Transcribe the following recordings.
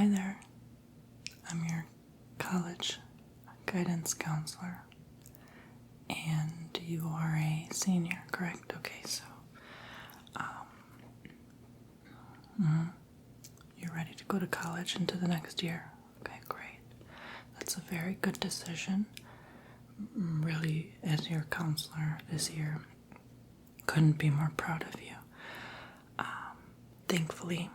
Hi there. I'm your college guidance counselor, and you are a senior, correct? Okay, so you're ready to go to college into the next year. Okay, great. That's a very good decision. Really, as your counselor this year, couldn't be more proud of you. Thankfully,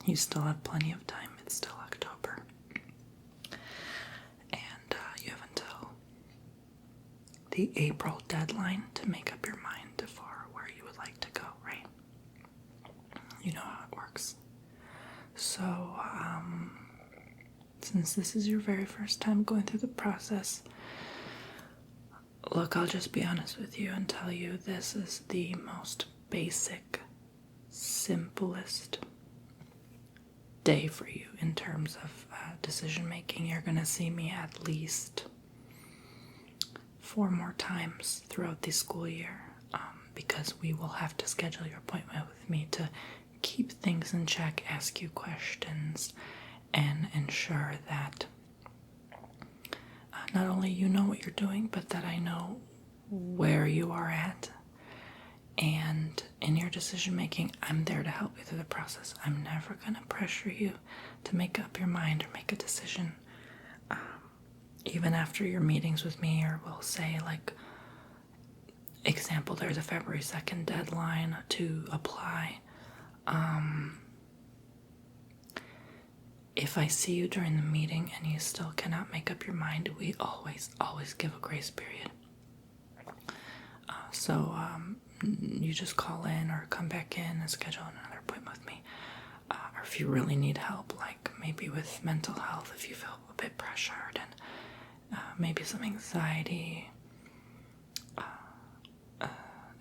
you still have plenty of time. It's still October. And you have until the April deadline to make up your mind for where you would like to go, right? You know how it works. So, since this is your very first time going through the process, look, I'll just be honest with you and tell you this is the most basic, simplest day for you in terms of decision making. You're going to see me at least 4 more times throughout the school year, because we will have to schedule your appointment with me to keep things in check, ask you questions, and ensure that not only you know what you're doing, but that I know where you are at. And in your decision making, I'm there to help you through the process. I'm never going to pressure you to make up your mind or make a decision. Even after your meetings with me, or we'll say, like, example, there's a February 2nd deadline to apply. If I see you during the meeting and you still cannot make up your mind, we always give a grace period. So you just call in or come back in and schedule another appointment with me. Or if you really need help, like maybe with mental health, if you feel a bit pressured and maybe some anxiety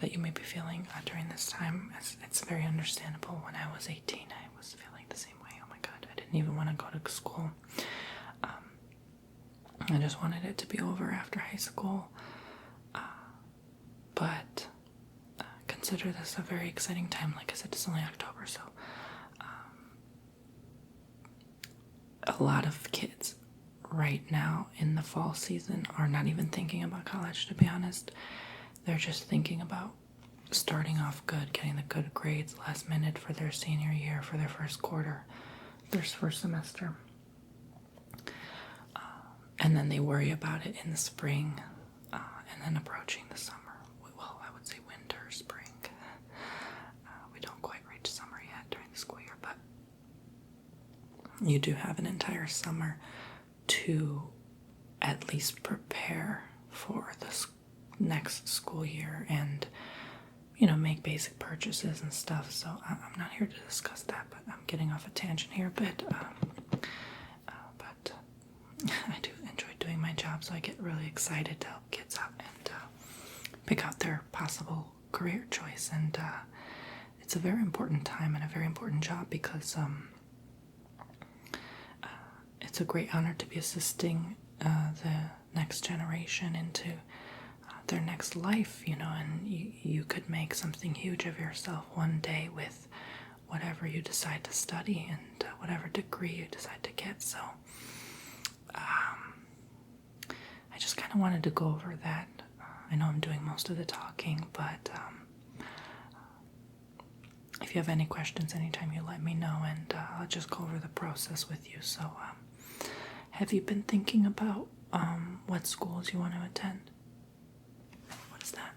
that you may be feeling during this time, it's very understandable. When I was 18, I was feeling the same way. Oh my God, I didn't even want to go to school. I just wanted it to be over after high school. But consider this a very exciting time. Like I said, it's only October, so a lot of kids right now in the fall season are not even thinking about college, to be honest. They're just thinking about starting off good, getting the good grades last minute for their senior year, for their first quarter, their first semester. And then they worry about it in the spring, and then approaching the summer. Well, I would say winter, spring. We don't quite reach summer yet during the school year, but you do have an entire summer to at least prepare for the next school year and, make basic purchases and stuff. So I'm not here to discuss that, but I'm getting off a tangent here a bit. But I do enjoy doing my job, so I get really excited to help kids out and pick out their possible career choice. And it's a very important time and a very important job because it's a great honor to be assisting the next generation into their next life, and you could make something huge of yourself one day with whatever you decide to study and whatever degree you decide to get. So I just kind of wanted to go over that. I know I'm doing most of the talking, but if you have any questions anytime, you let me know, and I'll just go over the process with you. So have you been thinking about what schools you want to attend? What is that?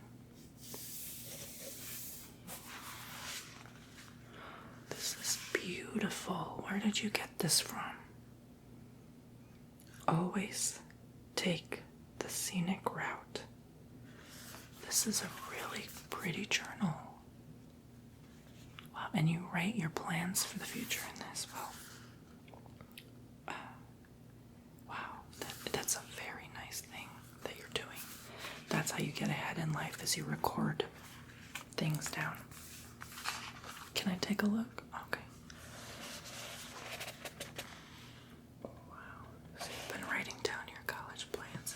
This is beautiful. Where did you get this from? Always take the scenic route. This is a really pretty journal. Wow, and you write your plans for the future in this. Wow, that's a very nice thing that you're doing. That's how you get ahead in life, is you record things down. Can I take a look? Okay. Wow. So you've been writing down your college plans.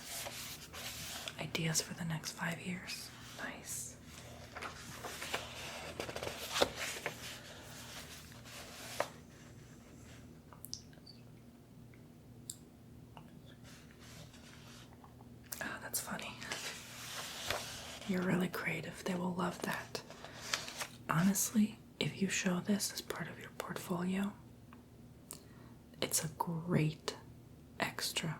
Ideas for the next 5 years. Nice. you're really creative. They will love that. Honestly, if you show this as part of your portfolio, it's a great extra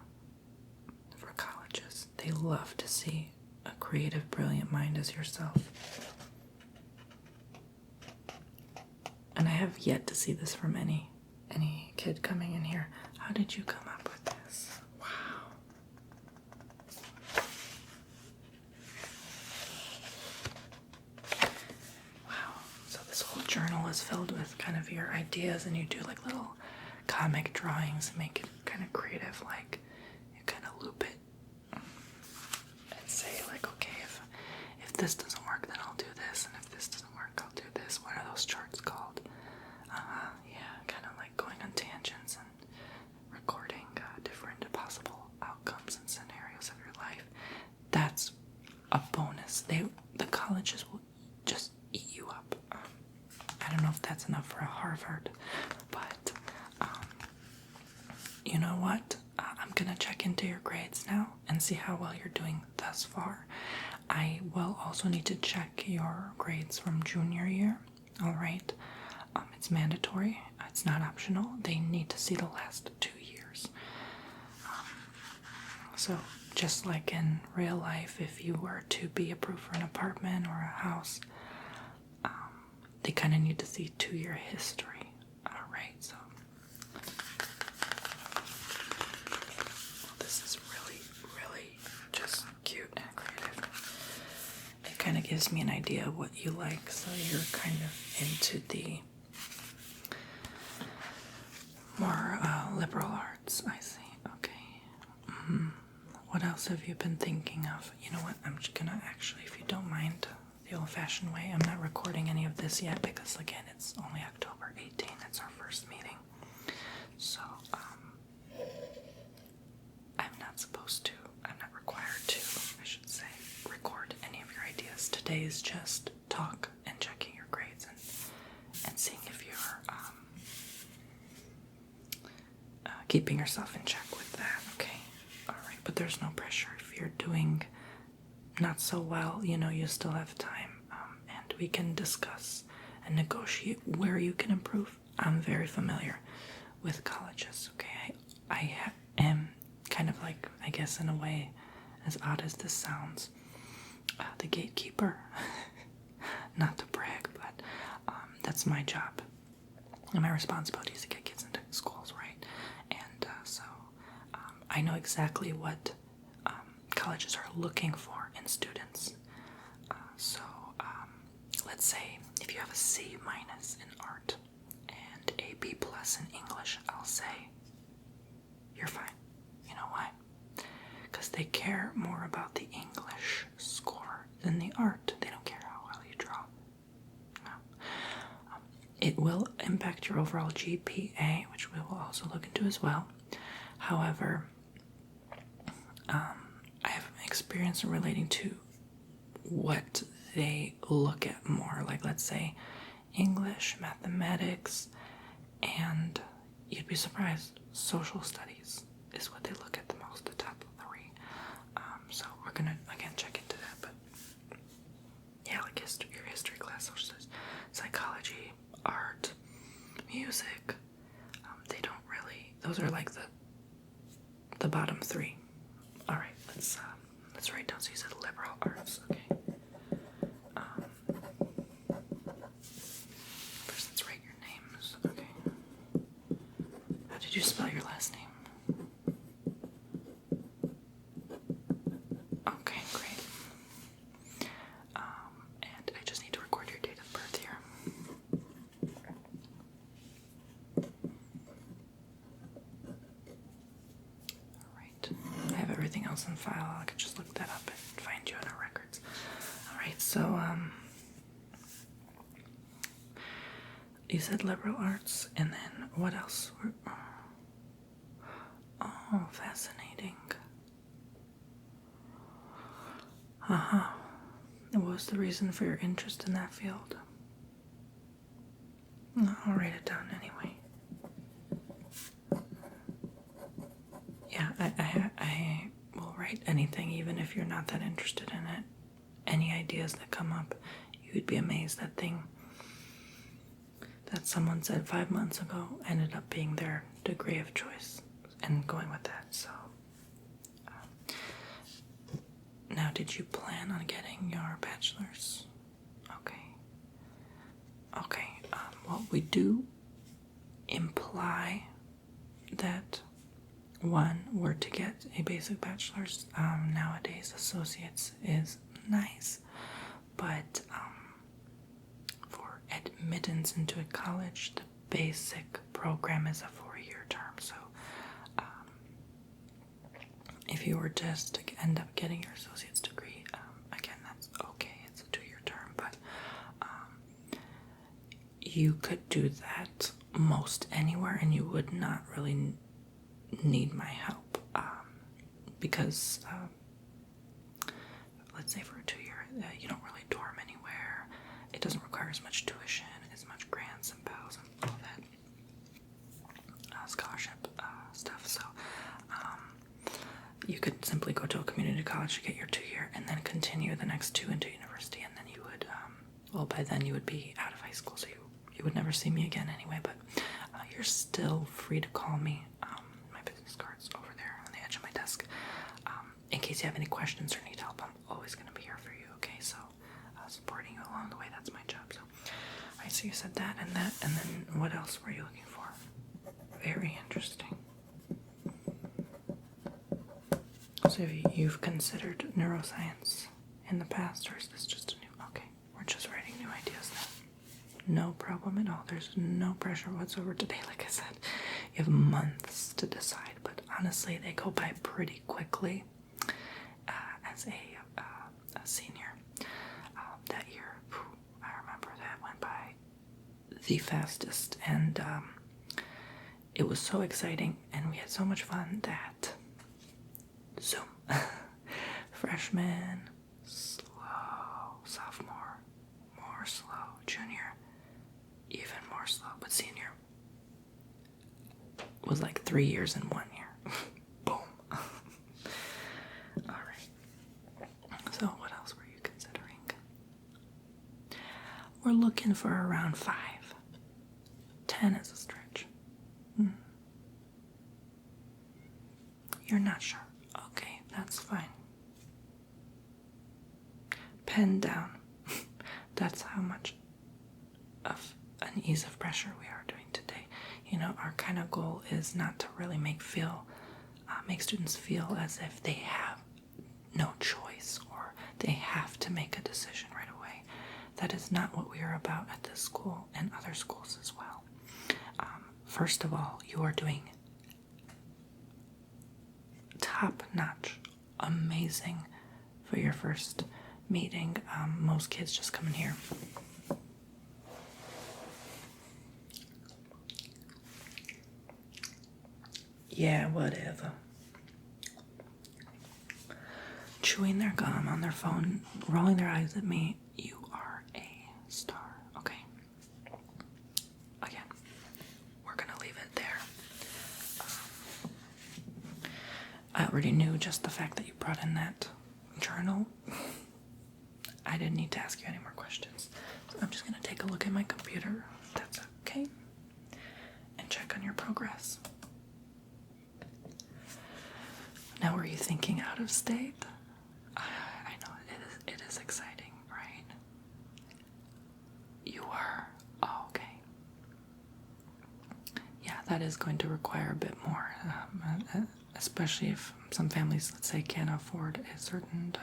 for colleges. They love to see a creative, brilliant mind as yourself. And I have yet to see this from any kid coming in here. How did you come up with this? Wow. Wow. So this whole journal is filled with kind of your ideas, and you do like little comic drawings and make it kind of creative, like you kind of loop it and say like, okay, if this doesn't work, then I'll do this, and if this doesn't work, I'll do this. What are those charts called? Yeah, kind of like going on tangents and recording different possible outcomes and scenarios of your life. That's a bonus. The colleges will just eat you up. I don't know if that's enough for a Harvard, but you know what? I'm gonna check into your grades now and see how well you're doing thus far. I will also need to check your grades from junior year. All right. It's mandatory. It's not optional. They need to see the last 2 years. So just like in real life, if you were to be approved for an apartment or a house, they kind of need to see 2-year history. All right. So this is really, really just cute and creative. It kind of gives me an idea of what you like. So you're kind of into the more liberal arts, I see. Okay. What else have you been thinking of? You know what? I'm just gonna actually, if you don't mind, the old-fashioned way. I'm not recording any of this yet because, again, it's only October 18th. It's our first meeting. So, I'm not required to, I should say, record any of your ideas. Today is just talk and checking your grades and seeing if you're keeping yourself in check with that, okay? All right, but there's no pressure. If you're doing not so well, you still have time, and we can discuss and negotiate where you can improve. I'm very familiar with colleges, okay? I am kind of like, I guess in a way, as odd as this sounds, the gatekeeper. Not to brag, but that's my job. And my responsibility is to get kids into schools, right? And so I know exactly what colleges are looking for in students. So let's say if you have a C- in art and a B+ in English, I'll say you're fine. You know why? Because they care more about the English score than the art. They don't care how well you draw. No. It will impact your overall GPA, which we will also look into as well. However, I have experience in relating to what they look at more, like let's say English, mathematics, and you'd be surprised, social studies is what they look at the most, the top 3. So we're gonna again check into that, but yeah, like your history class, social studies, psychology, art, music, they don't really, those are like the bottom 3. All right, let's write down. So you said liberal arts, okay. First, let's write your names, okay. How did you spell your last name? Okay, great. And I just need to record your date of birth here. Alright. I have everything else in file. I could just look that up and find you in our records. Alright, so you said liberal arts, and then what else? Oh, fascinating. And what was the reason for your interest in that field? I'll write it down anyway. Yeah, I will write anything, even if you're not that interested in it. any ideas that come up, you would be amazed that thing that someone said 5 months ago ended up being their degree of choice and going with that. So now, did you plan on getting your bachelor's? Okay. Well, we do imply that one were to get a basic bachelor's. Nowadays, associates is nice, but for admittance into a college, the basic program is a 4-year term. So if you were just to end up getting your associate's degree, again, that's okay. It's a 2-year term, but you could do that most anywhere, and you would not really need my help, because let's say for a 2-year, you don't really dorm anywhere. It doesn't require as much tuition, as much grants and pals and all that scholarship stuff. So you could simply go to a community college to get your 2-year and then continue the next 2 into university, and then you would, well, by then you would be out of high school, so you would never see me again anyway, but you're still free to call me. My business card's over there on the edge of my desk. In case you have any questions or need help, I'm always going to be here for you, okay? So supporting you along the way, that's my job. So, all right, so you said that, and then what else were you looking for? Very interesting. So you've considered neuroscience in the past, or is this just a new... Okay, we're just writing new ideas now. No problem at all. There's no pressure whatsoever today. Like I said, you have months to decide, but honestly, they go by pretty quickly. As a senior, that year, I remember that went by the fastest, and it was so exciting, and we had so much fun that Zoom. Freshman, slow. Sophomore, more slow. Junior, even more slow. But senior was like 3 years in 1 year. Boom. All right. So what else were you considering? We're looking for around 5. 10 is a stretch. You're not sure. Okay, that's fine. Pen down. That's how much of an ease of pressure we are doing today. You know, our kind of goal is not to really make students feel as if they have no choice or they have to make a decision right away. That is not what we are about at this school and other schools as well. First of all, you are doing top-notch, amazing for your first meeting. Most kids just come in here. Yeah, whatever. Chewing their gum on their phone, rolling their eyes at me. You are a star, okay? Again, we're gonna leave it there. I already knew just the fact that you brought in that journal. I didn't need to ask you any more questions. So I'm just gonna take a look at my computer, if that's okay, and check on your progress. Now, were you thinking out of state? I know it is exciting, right? You were? Oh, okay. Yeah, that is going to require a bit more, especially if some families, let's say, can't afford a certain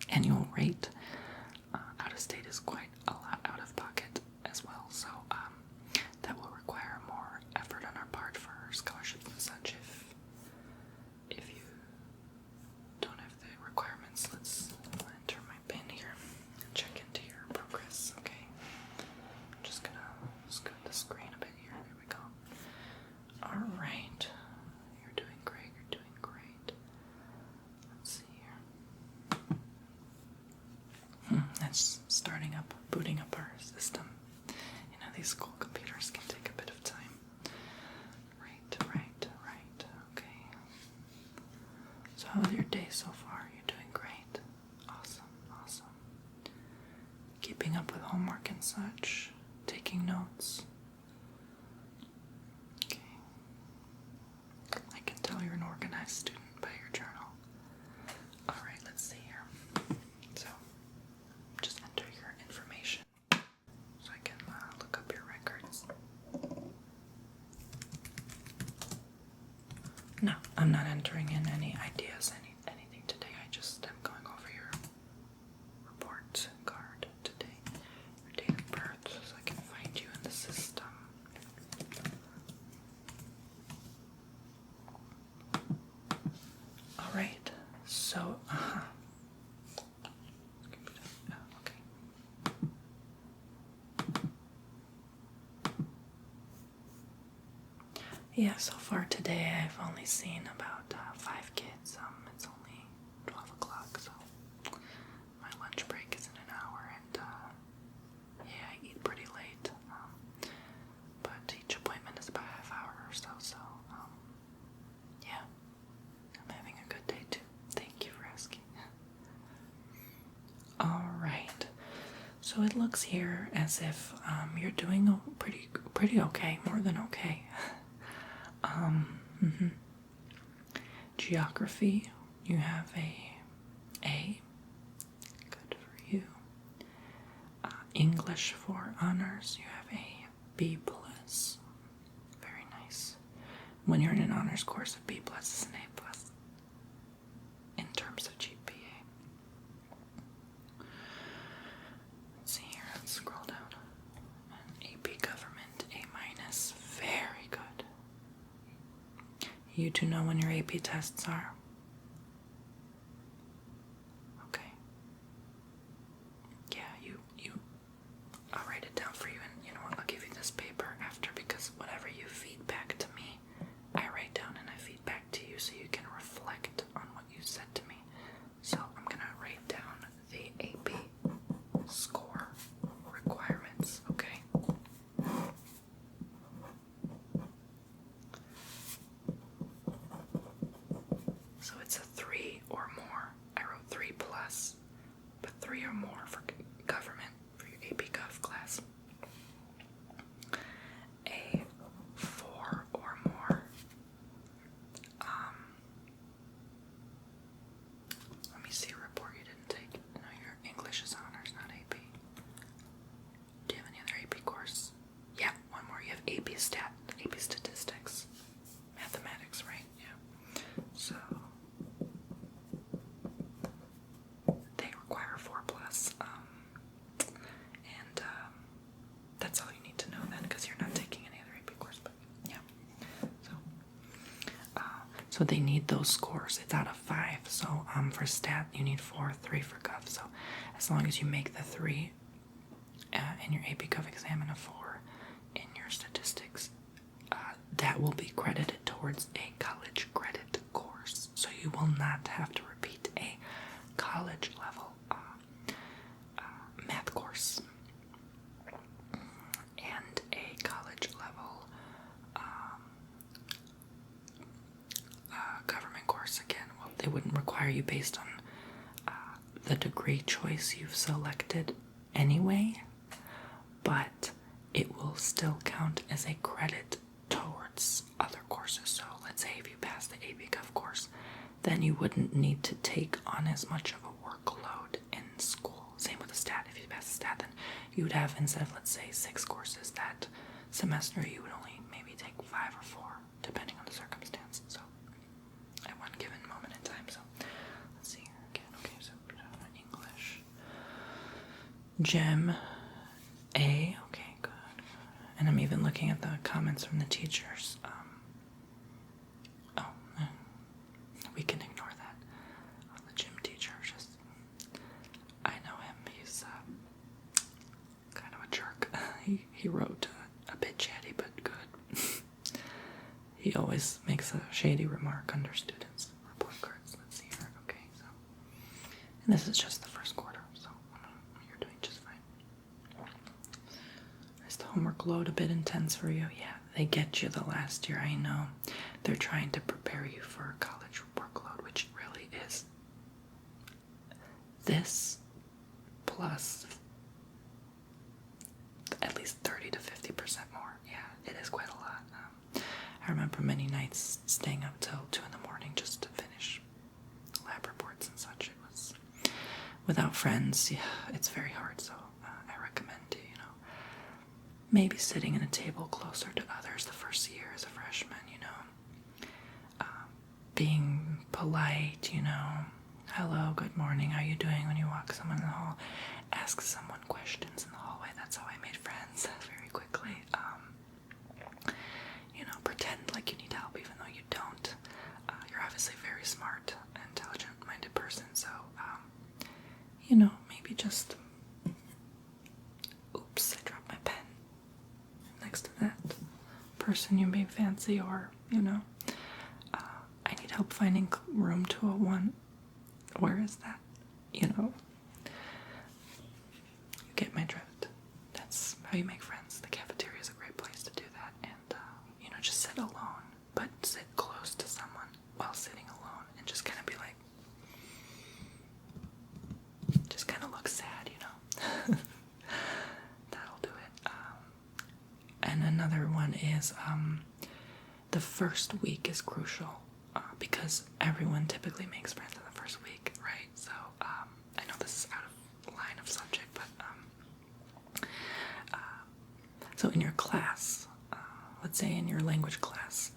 annual rate. Out of state is quite a lot out of pocket as well, so that will require more effort on our part for scholarships and such. If you don't have the requirements, let's enter my pin here and check into your progress. Okay, I'm just gonna scoot the screen a bit here. There we go. All right, you're doing great. You're doing great. Let's see here. That's starting up, booting up our system. You know, these school computers can take a bit of time. Right. Okay. So how was your day so far? You're doing great. Awesome. keeping up with homework and such? Taking notes? Okay. I can tell you're an organized student by your journal. Alright, let's see here. So, just enter your information so I can look up your records. No, I'm not entering in any ideas, anything today. I just am going over your report card today. Your date of birth, so I can find you in the system. Alright, so, okay. Yeah, so far today I've only seen about 5 kids. It's only 12 o'clock, so my lunch break is in an hour, and yeah, I eat pretty late. But each appointment is about a half hour or so, yeah, I'm having a good day too. Thank you for asking. Alright, so it looks here as if you're doing pretty okay, more than okay. Geography, you have A. Good for you. English for honors, you have a B+. Very nice. When you're in an honors course, a B+ is an A+ in terms of GPA. Let's see here, let's scroll down. AP Government, A-. Very good. You two know when your AP tests are? Okay. Yeah, I'll write it down for you, and you know what, I'll give you this paper after, because whatever you feed back to me, I write down and I feed back to you so you can reflect on what you said to me. So I'm gonna write down the AP score requirements, okay? So it's a 3 or more. I wrote 3+, but 3 or more for government, for your AP Gov class. A 4 or more. Let me see a report you didn't take. No, your English is honors, not AP. Do you have any other AP course? Yeah, one more. You have AP Stat, AP Statistics. Mathematics, right? Yeah. So they require 4+, and that's all you need to know then, because you're not taking any other AP course. But yeah, so they need those scores. It's out of 5. So for Stat you need 4, 3 for Gov. So as long as you make the 3 in your AP Gov exam and a 4 in your statistics, that will be credited towards a college credit course. So you will not have to repeat a college level math course and a college level government course again. Well, they wouldn't require you based on the degree choice you've selected anyway, but it will still count as a credit towards other courses. So let's say if you pass the AP Gov course, then you wouldn't need to take on as much of a workload in school. Same with the Stat. If you pass the Stat, then you would have, instead of, let's say, 6 courses that semester, you would only maybe take 5 or 4, depending on the circumstance. So at one given moment in time. So let's see here again. Okay, so English. Gem A. Okay, good. And I'm even looking at the comments from the teachers. We can ignore that. The gym teacher, I know him. He's kind of a jerk. He wrote a bit chatty, but good. He always makes a shady remark under students' report cards. Let's see here. Okay, so. And this is just the first quarter, so you're doing just fine. Is the homework load a bit intense for you? Yeah, they get you the last year, I know. They're trying to prepare you for a college workload, which really is this plus remember many nights staying up till 2 in the morning just to finish lab reports and such. It was, without friends, yeah, it's very hard, so I recommend, maybe sitting at a table closer to others the first year as a freshman, being polite, hello, good morning, how you doing when you walk someone in the hall, ask someone questions in the hallway. That's how I made friends very quickly. Pretend like you need help even though you don't. You're obviously a very smart, intelligent-minded person, so, maybe just, oops, I dropped my pen next to that person you may fancy, or, I need help finding room 201. Where is that? You get my drift. That's how you make friends. The cafeteria is a great place to do that, and, just sit alone, but sit close to someone while sitting alone, and just kind of be like, just kind of look sad, That'll do it. And another one is, the first week is crucial, because everyone typically makes friends in the first week, right? So, I know this is out of line of subject, but, so in your class, let's say in your language class,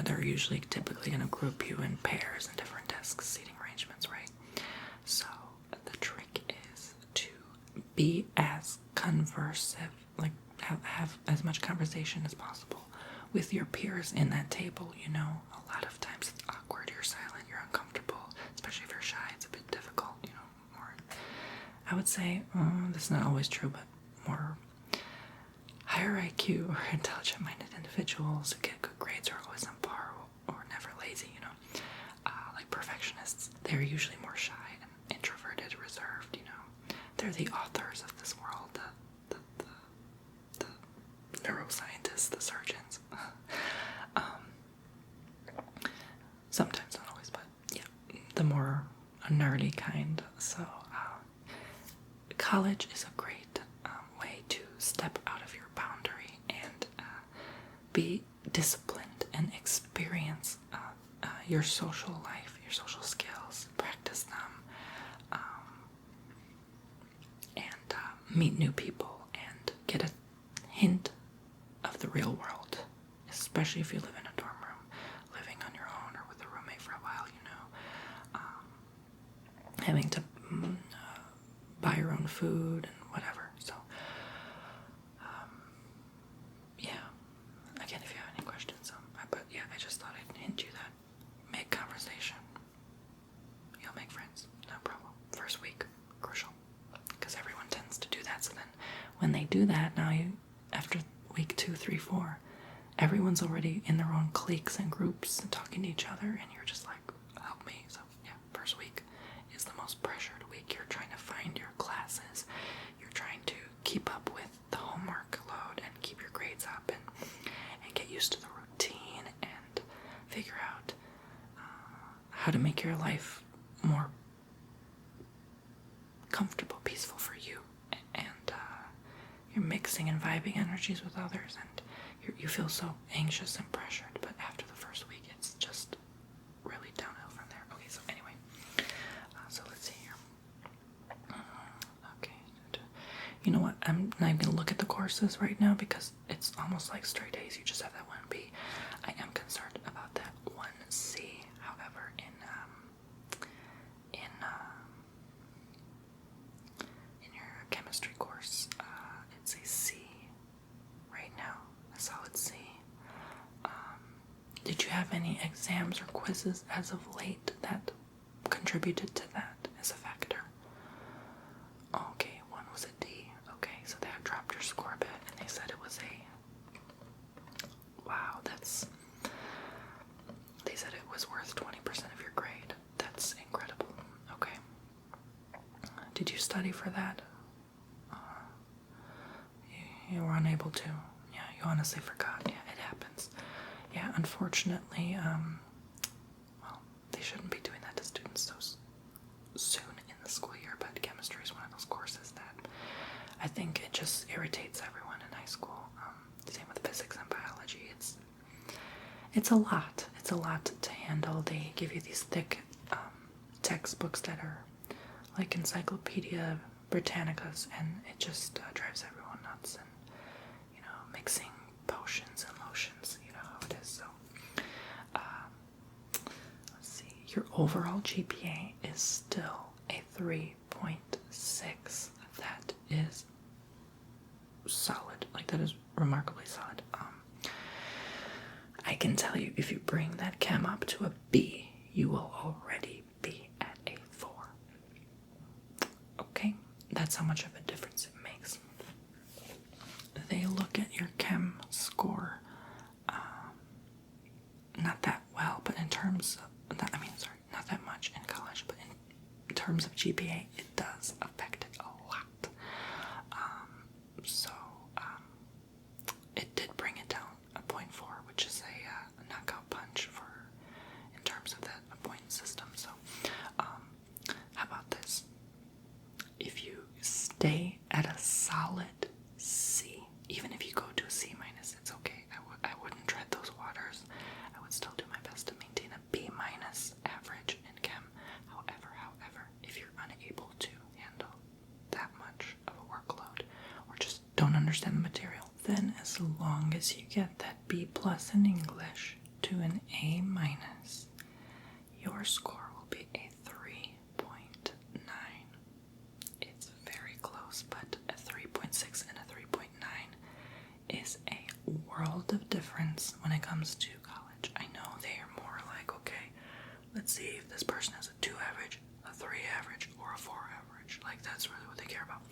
they're usually typically going to group you in pairs in different desk seating arrangements, right? So the trick is to be as conversive, like have as much conversation as possible with your peers in that table. A lot of times it's awkward, you're silent, you're uncomfortable, especially if you're shy, it's a bit difficult, more, I would say, this is not always true, but more higher IQ or intelligent-minded individuals who get good grades are always on par or never lazy, like perfectionists. They're usually more shy and introverted, reserved, They're the authors of this world, the neuroscientists, the surgeons. Sometimes, not always, but yeah, the more nerdy kind. So, college is a great way to step out of your boundary and be disciplined and experience your social life, your social skills, practice them, and meet new people and get a hint of the real world, especially if you live in a dorm room, living on your own or with a roommate for a while, having to buy your own food and whatever. So, yeah. Again, if you have any questions, but yeah, I just thought I'd hint you that. Make conversation. You'll make friends, no problem. First week, crucial, because everyone tends to do that. So then, when they do that, now after week 2, 3, 4, everyone's already in their own cliques and groups and talking to each other, and you're just like, help me. So yeah, first week is the most pressured week. You're trying to find your classes. You're trying to keep up with the homework load and keep your grades up and get used to the routine and figure out how to make your life more comfortable, peaceful for you. And you're mixing and vibing energies with others, and you feel so anxious and pressured. But after the first week, it's just really downhill from there. Okay, so anyway, so let's see here. Okay, you know what? I'm not even gonna look at the courses right now because it's almost like straight A's. You just have that 1B. I am concerned about that 1C. However, in your chemistry course, it's a C right now, a solid C. Did you have any exams or quizzes as of late that contributed to that as a factor? Okay, one was a D. Okay, so that dropped your score a bit, and they said it was a... Wow, they said it was worth 20% of your grade. That's incredible. Okay. Did you study for that? You were unable to. Yeah, you honestly forgot. Yeah, it happens. Yeah, unfortunately, well, they shouldn't be doing that to students so soon in the school year, but chemistry is one of those courses that I think it just irritates everyone in high school. Same with physics and biology. psychology. It's a lot. It's a lot to handle. They give you these thick textbooks that are like Encyclopedia Britannicas, and it just drives everyone nuts. And mixing potions and lotions, you know how it is. So, let's see. Your overall GPA is still a 3.6. That is solid. Like, that is remarkably solid. I can tell you, if you bring that chem up to a B, you will already be at a 4. Okay? That's how much of a difference it makes. They look at your chem score, not that well, but in terms of, not that much in college, but in terms of GPA, it does affect it a lot. It did bring it down a 0.4, which is a knockout punch in terms of that point system. So, how about this? If you stay at a solid C, even if you go to a C minus, it's okay. I wouldn't tread those waters. I would still do my best to maintain a B minus average in chem. However, if you're unable to handle that much of a workload, or just don't understand the material, then as long as you get that B plus in English to an A minus, your score will be a 3.9. It's very close, but a 3.6 and a 3.9 is a world of difference when it comes to college. I know they are more like, okay, let's see if this person has a 2 average, a 3 average, or a 4 average. Like, that's really what they care about.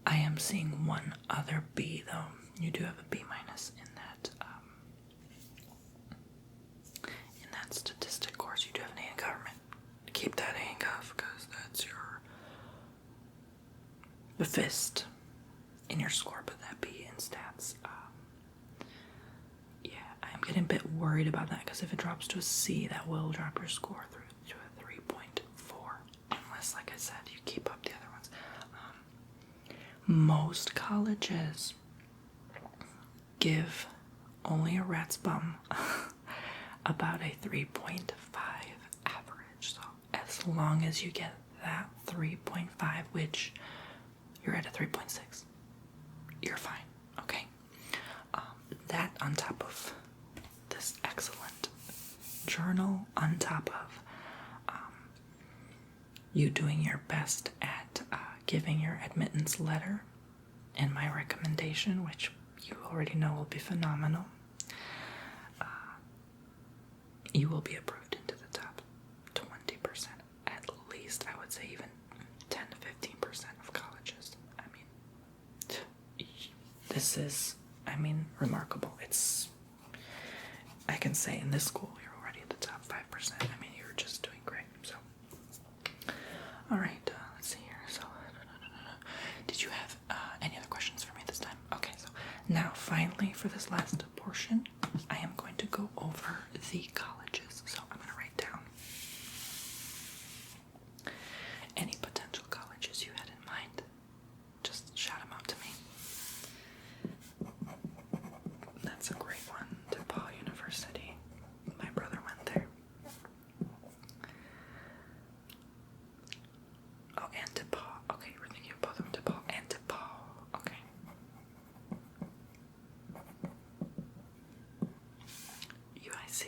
I am seeing one other B, though. You do have a B minus in that statistic course. You do have an A in government. Keep that A in gov, because that's the fist in your score, but that B in stats. Yeah, I'm getting a bit worried about that, because if it drops to a C, that will drop your score through to a 3.4, unless, like I said, you keep up the other ones. Most colleges give only a rat's bum about a 3.5 average. So as long as you get that 3.5, which you're at a 3.6, you're fine, okay? That on top of this excellent journal, on top of you doing your best at giving your admittance letter and my recommendation, which you already know will be phenomenal, you will be approved into the top 20%, at least. I would say even 10 to 15% of colleges. I mean, this is, remarkable. I can say in this school, you're already at the top 5%. I mean, you're just doing great. So, all right, let's see here. So, did you have any other questions for me this time? Okay, so now finally for this last portion, I am going to go over the colleges. So I'm going to write down any potential colleges you had in mind. Just shout them out to me. That's a great one. DePaul University. My brother went there. Oh, and DePaul. Okay, we're thinking of both of them. DePaul and DePaul. Okay. UIC.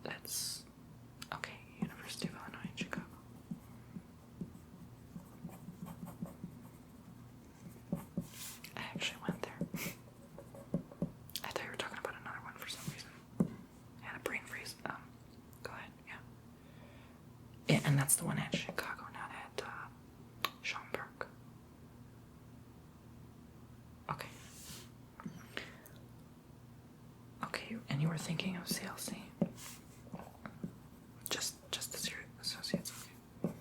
That's okay. University of Illinois in Chicago. I actually went there. I thought you were talking about another one for some reason. I had a brain freeze. Go ahead. Yeah. Yeah, and that's the one at Chicago, not at Schaumburg. Okay. Okay, and you were thinking of CLC? Just as your associates, okay.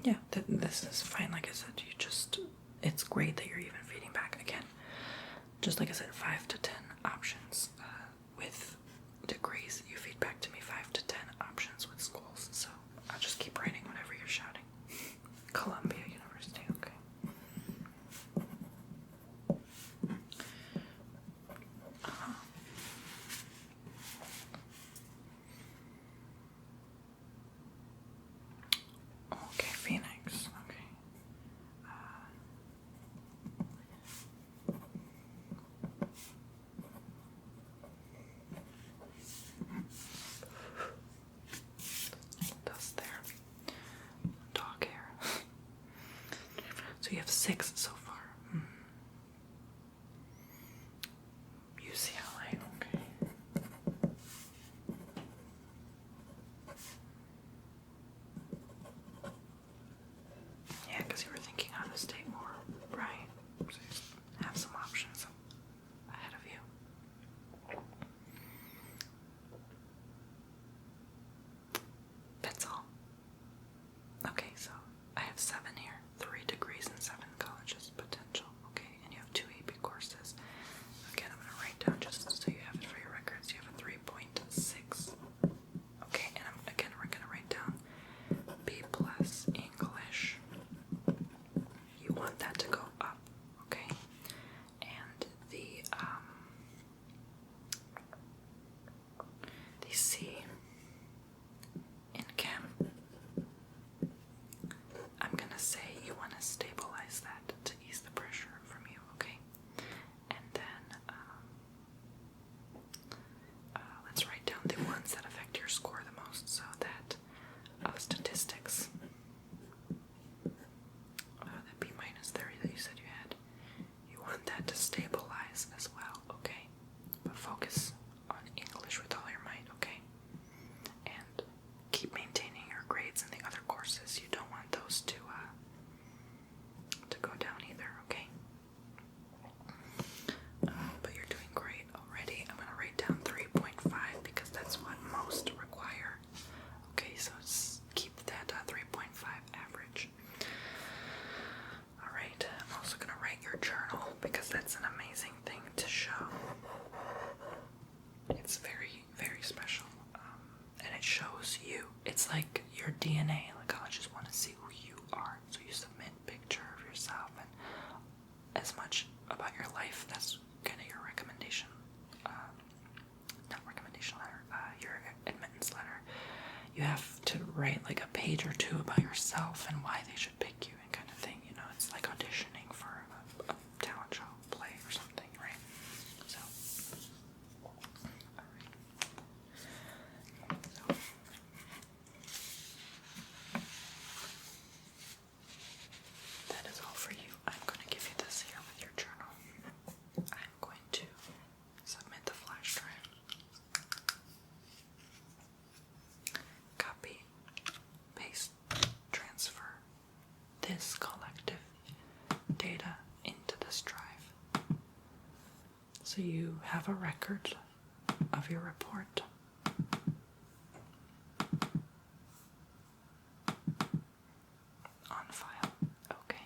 Yeah, this is fine. Like I said, it's great that you're even feeding back again. Just like I said, 5 to 10 options with degrees. You feed back to me 5 to 10 options with schools. So I'll just keep 6 so far. UCLA, okay. Yeah, because you were thinking out of state more, right? So you just have some options ahead of you. That's all. Okay, so I have 7 here. 3 degrees and 7 colleges potential. Okay, and you have 2 AP courses. Again, I'm going to write down just so you have it for your records. You have a 3.6. Okay, and we're going to write down B plus English. You want that to go up, okay? And the C in Chem, I'm gonna say you want to stabilize that to ease the pressure from you, okay? And then let's write down the ones that affect your score the most. So that statistics, that B minus 30 that you said you had, you want that to stabilize as well, okay? But focus on English with all your might, okay? And keep maintaining your grades in the other courses. You don't want those to go down either, okay? But you're doing great already. I'm gonna write down 3.5 because that's what most require. Okay, so keep that 3.5 average. Alright, I'm also gonna write your journal because that's an amazing thing to show. It's very, very special. And it shows you. It's like your DNA. Like, colleges want to see who you are. So you submit a picture of yourself and as much about your life. That's kind of your recommendation. Not recommendation letter. Your admittance letter. You have to write like a page or 2 about yourself and why they should pick you and kind of thing. You know, it's like auditioning for a talent show, play or something, right? So, alright. So, that is all for you. I'm going to give you this here with your journal. I'm going to submit the flash drive. Copy, paste, transfer this collective data into this drive. So you have a record of your report. On file. Okay.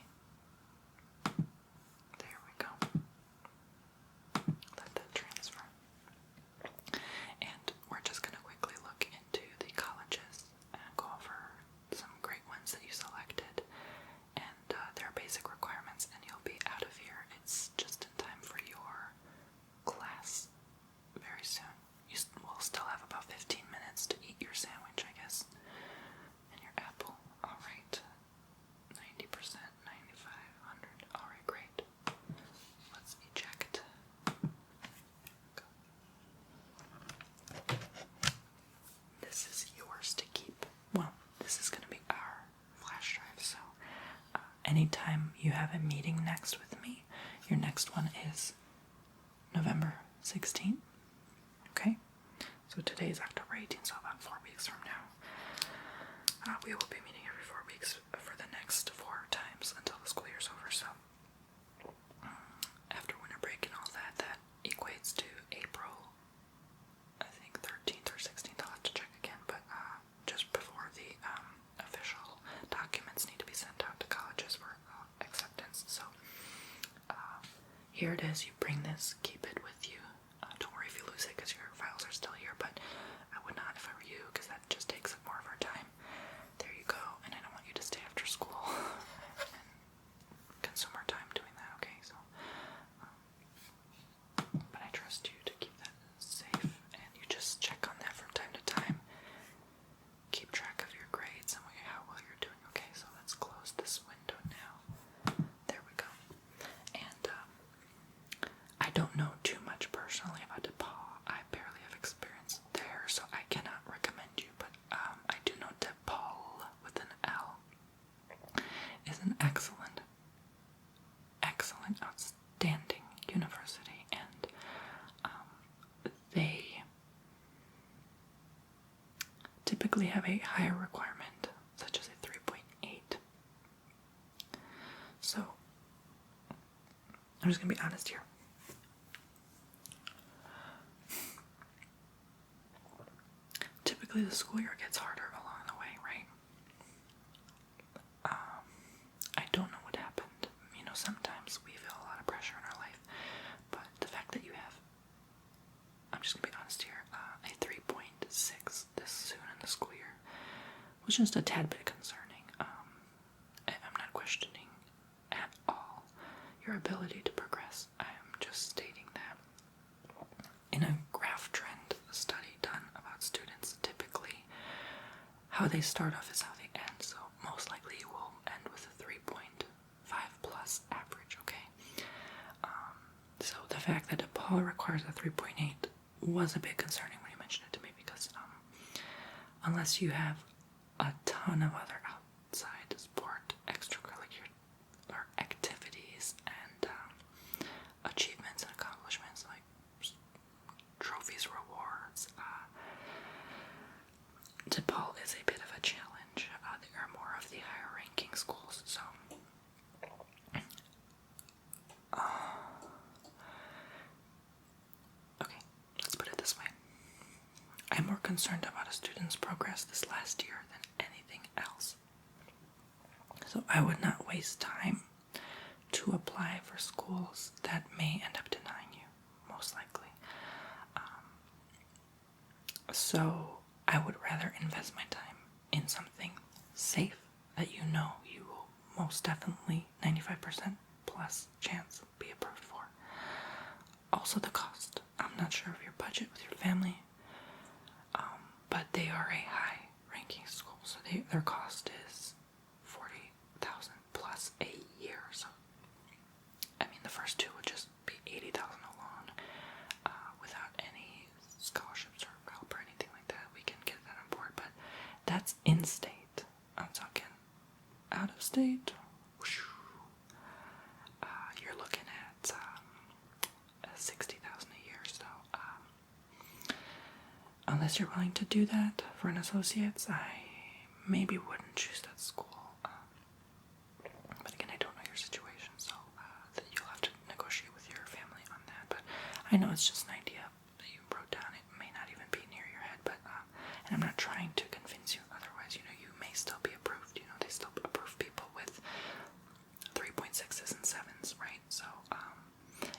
There we go. Let that transfer. And we're just going to quickly look into the colleges and go over some great ones that you selected and their basic requirements, and you'll be out of here. It's just in time for your class very soon. We'll still have about 15 minutes to eat your sandwich, I guess, and your apple. All right. 90%, 95, 100. All right, great. Let's eject. Go. This is yours to keep. Well, this is going to be our flash drive, so anytime you have a meeting next with me, your next one is November 16th. Okay? So today is October 18th, so about 4 weeks from now. We will be meeting every 4 weeks for the next 4 times until the school year's over, so after winter break and all that, that equates to April, I think 13th or 16th, I'll have to check again, but just before the official documents need to be sent out to colleges for acceptance. So here it is. You bring this, keep it with you. Don't worry if you lose it because your files are still here, but I would not if I were you because that just takes up more of our time. There you go, and I don't want you to stay after school and consume our time doing that, okay? So, but I trust you to keep that safe, and you just check on that from time to time. Keep track of your grades and how well you're doing, okay? So let's close this window now. There we go. And I don't know typically have a higher requirement, such as a 3.8. So, I'm just going to be honest here. Typically, the school year gets harder along the way, right? I don't know what happened. Sometimes we feel a lot of pressure in our life, but the fact that you have, I'm just going to be honest here, a 3.6 this soon in the school year was just a tad bit concerning. I'm not questioning at all your ability to progress. I am just stating that in a graph trend study done about students, typically how they start off is how they end. So most likely you will end with a 3.5 plus average, okay? So the fact that DePaul requires a 3.8 was a bit concerning when you mentioned it to me, because unless you have a ton of other outside sport extracurricular activities and achievements and accomplishments like trophies, rewards, DePaul is a bit of a challenge. There are more of the higher ranking schools, so okay, let's put it this way. I'm more concerned about a student's progress this last year than anything else. So I would not waste time to apply for schools that may end up denying you, most likely. So I would rather invest my time in something safe that you know you will most definitely 95% plus chance be approved for. Also the cost. I'm not sure of your budget with your family, but they are a high ranking school, so their cost is $40,000 plus a year. So the first two would just be $80,000 alone, without any scholarships or help or anything like that. We can get that on board, but that's in state. I'm talking out of state. You're looking at $60,000 a year. So unless you're willing to do that for an associate's, I maybe wouldn't choose that school. But again, I don't know your situation, so that you'll have to negotiate with your family on that. But I know it's just an idea that you wrote down. It may not even be near your head, but and I'm not trying to convince you. Otherwise, you may still be approved. They still approve people with 3.6s and 7s, right? So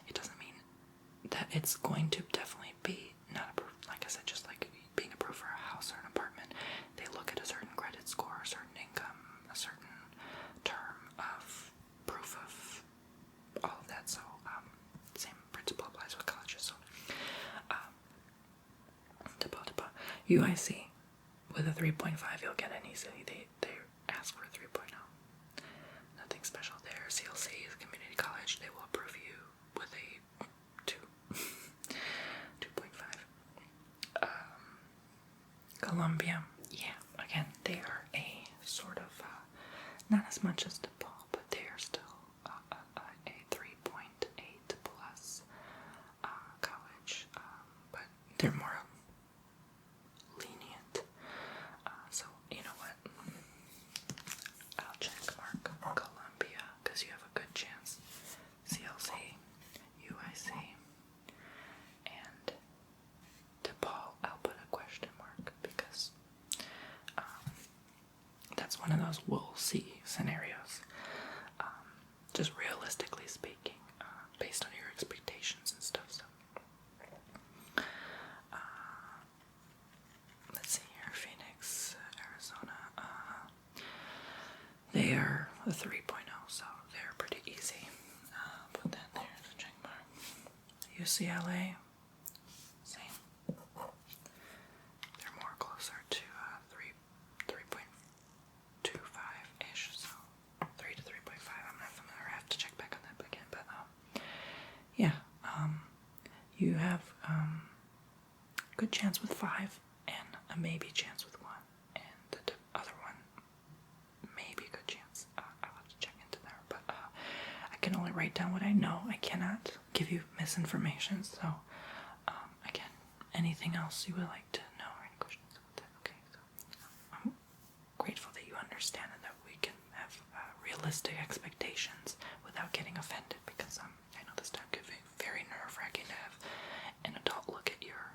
it doesn't mean that it's going to definitely be not approved. Like I said, just like being approved for a house or an apartment, they look at a certain credit score, a certain income, a certain term of proof of all of that. So same principle applies with colleges. So UIC with a 3.5 you'll get an easily. They ask for a 3.0. Nothing special there. CLC is a community college. They will approve you with a 2.5. Columbia, yeah, again, they are a sort of, not as much as DePaul, but they are still a 3.8 plus college, but they're more lenient. So, you know what? I'll check mark Columbia, because you have a good chance. CLC, UIC, and DePaul, I'll put a question mark, because that's one of those we'll see scenarios. Just realistically speaking, based on your expectations and stuff. So, let's see here, Phoenix, Arizona. They are a 3.0, so they're pretty easy. Put that there as a check mark. UCLA, same. They're more closer to 3.25-ish, so 3 to 3.5. I'm not familiar. I have to check back on that again, but yeah, you have good chance with 5 and a maybe chance with 1, and the other one maybe a good chance. I'll have to check into there, but I can only write down what I know. I cannot give you misinformation. So again, anything else you would like to know or any questions about that? Okay, so realistic expectations without getting offended, because I know this time could be very nerve-wracking to have an adult look at your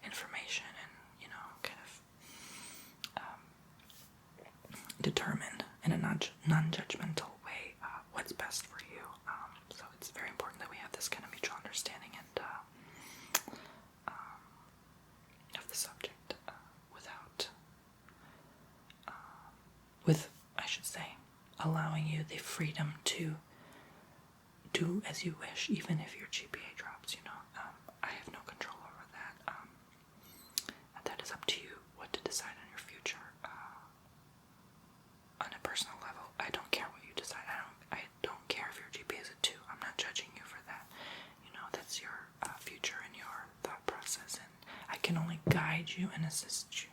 information and, kind of determine in a non-judgmental way what's best for you. So it's very important that we have this kind of mutual understanding and of the subject with, I should say, allowing you the freedom to do as you wish, even if your GPA drops. I have no control over that. And that is up to you what to decide on your future. On a personal level, I don't care what you decide. I don't care if your GPA is a 2. I'm not judging you for that. That's your future and your thought process, and I can only guide you and assist you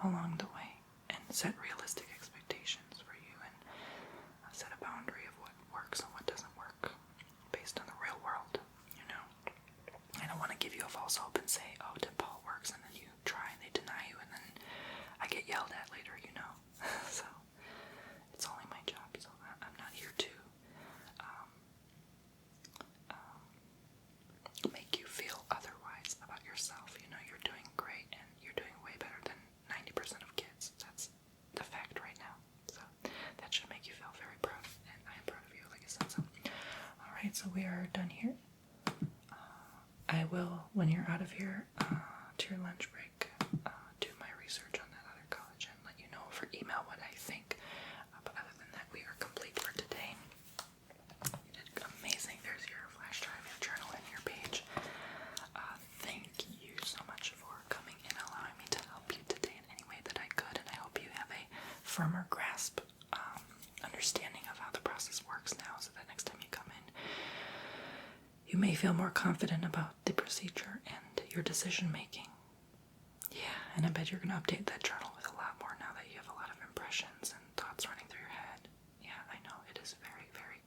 along the way and set realistic expectations for you and set a boundary of what works and what doesn't work based on the real world. I don't want to give you a false hope and say, oh, Paul works, and then you try and they deny you, and then I get yelled at later, so it's only my job, so I'm not here to make you feel otherwise about yourself. You're doing great, and you're doing way better than 90% of kids. That's the fact right now, so that should make you feel very proud, and I am proud of you, like I said. So alright, so we are done here. I will, when you're out of here to your lunch break, do my research on that other college and let you know over email what I think. But other than that, we are complete for today. You did amazing. There's your flash drive, your journal, and your page. Thank you so much for coming and allowing me to help you today in any way that I could, and I hope you have a firmer grasp, understanding of how the process works now, so that next time you come in, you may feel more confident about the procedure and your decision making. Yeah, and I bet you're going to update that journal with a lot more now that you have a lot of impressions and thoughts running through your head. Yeah, I know, it is very, very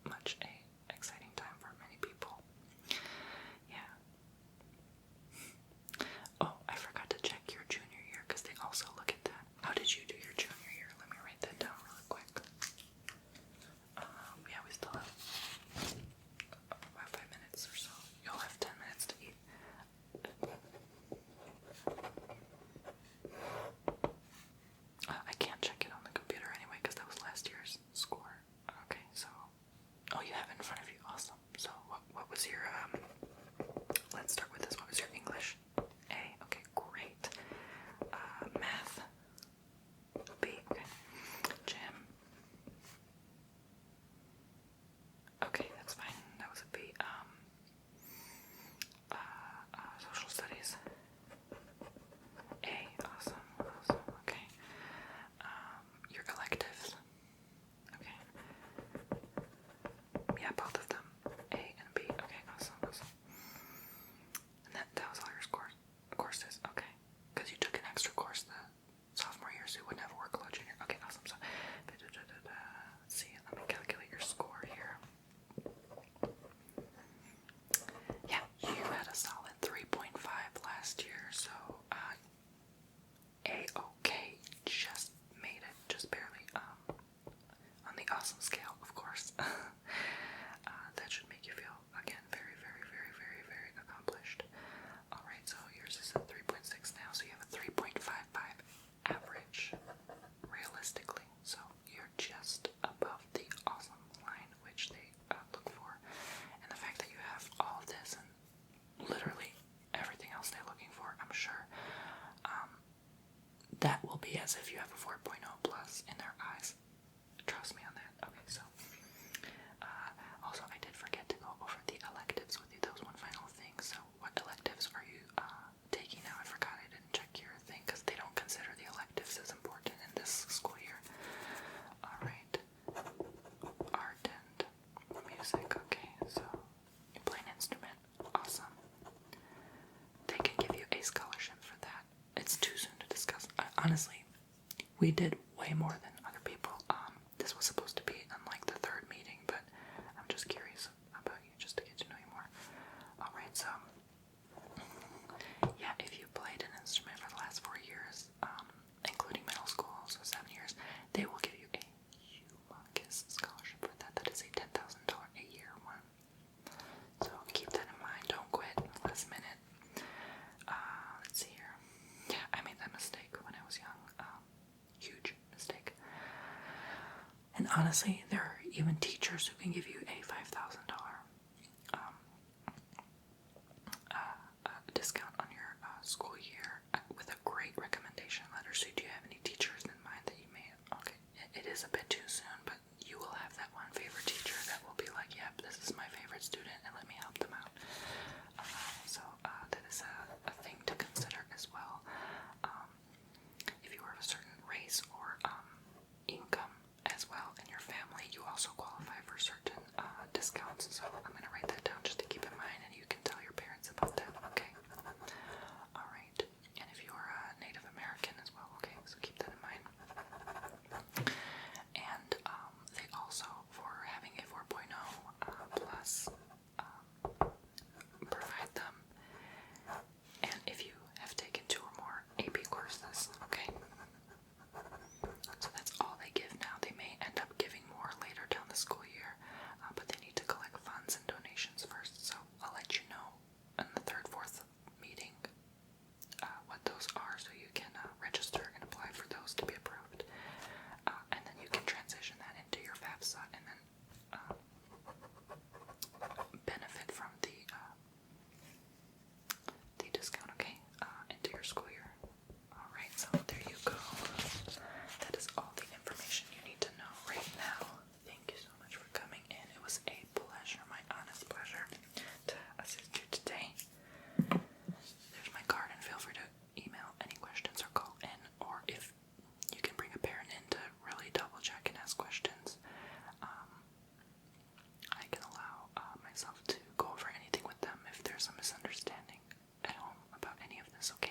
much a exciting time for many people. Yeah. Oh, I forgot to check your junior year, because they also look at that. How did you do your junior year? Let me write that down really quick. Yeah, we still have about 5 minutes or so. You'll have 10 minutes to eat. I can't check it on the computer anyway, because that was last year's score. Okay, so, oh, you have it in front of you. Awesome. So what was your, let's start with this. What was your English? A. Okay, great. Math? B. Okay. Gym? Okay, that's fine. That was a B. Social studies? A. Awesome. Awesome. Okay. Your electives? Okay. Yeah, both of them. A and B. Okay, awesome. Awesome. And that was all your courses? Okay. Because you took an extra course the sophomore year, so you wouldn't have a workload junior. Okay, awesome. So, let's see. Let me calculate your score here. Yeah, you had a solid 3.5 last year, so A-okay, just made it, just barely, on the awesome scale, of course. That should make you feel, again, very, very, very, very, very accomplished. Alright, so yours is at 3.6 now, so you have a 3.55 average, realistically. So you're just above the awesome line, which they look for. And the fact that you have all this and literally everything else they're looking for, I'm sure that will be as if you have a 4.0 plus in their eyes. Trust me on that. Okay, so also I did forget to go over the electives with you. That was one final thing. So what electives are you taking now? I forgot, I didn't check your thing, because they don't consider the electives as important in this school year. Alright. Art and music. Okay, so you play an instrument. Awesome. They can give you a scholarship for that. It's too soon to discuss. Honestly, we did way more than other people. This was supposed to be on like the third meeting, but I'm just curious about you, just to get to know you more. Alright, so yeah, if you played an instrument for the last 4 years, including middle school, so 7 years, they will give you a honestly, there are even teachers who can give you a $5,000 discount on your school year with a great recommendation letter. So do you have any teachers in mind that you may have? Okay, it is a bit too soon, but you will have that one favorite teacher that will be like, yep, this is my favorite student and let me help them out. So that is a thing to consider as well. If you are of a certain race or income as well in your family, you also qualify for certain discounts. So I'm going to write that down just to keep in mind, and you can tell your parents about that, okay? Alright, and if you are a Native American as well, okay, so keep that in mind. And they also, for having a 4.0 plus, provide them. And if you have taken 2 or more AP courses, okay? So that's all they give now. They may end up giving more later down the school year, but they need to collect funds and donations first. So I'll let you know in the 3rd, 4th meeting what those are, so you can register and apply for those to be approved. And then you can transition that into your FAFSA and then benefit from the discount, okay, into your school year. Alright, so there you go. That is all the information you need to know right now. Thank you so much for coming in. It was a pleasure, my honest pleasure, to assist you today. There's my card, and feel free to email any questions or call in, or if you can bring a parent in to really double check and ask questions. I can allow myself to go over anything with them if there's a misunderstanding at home about any of this, okay?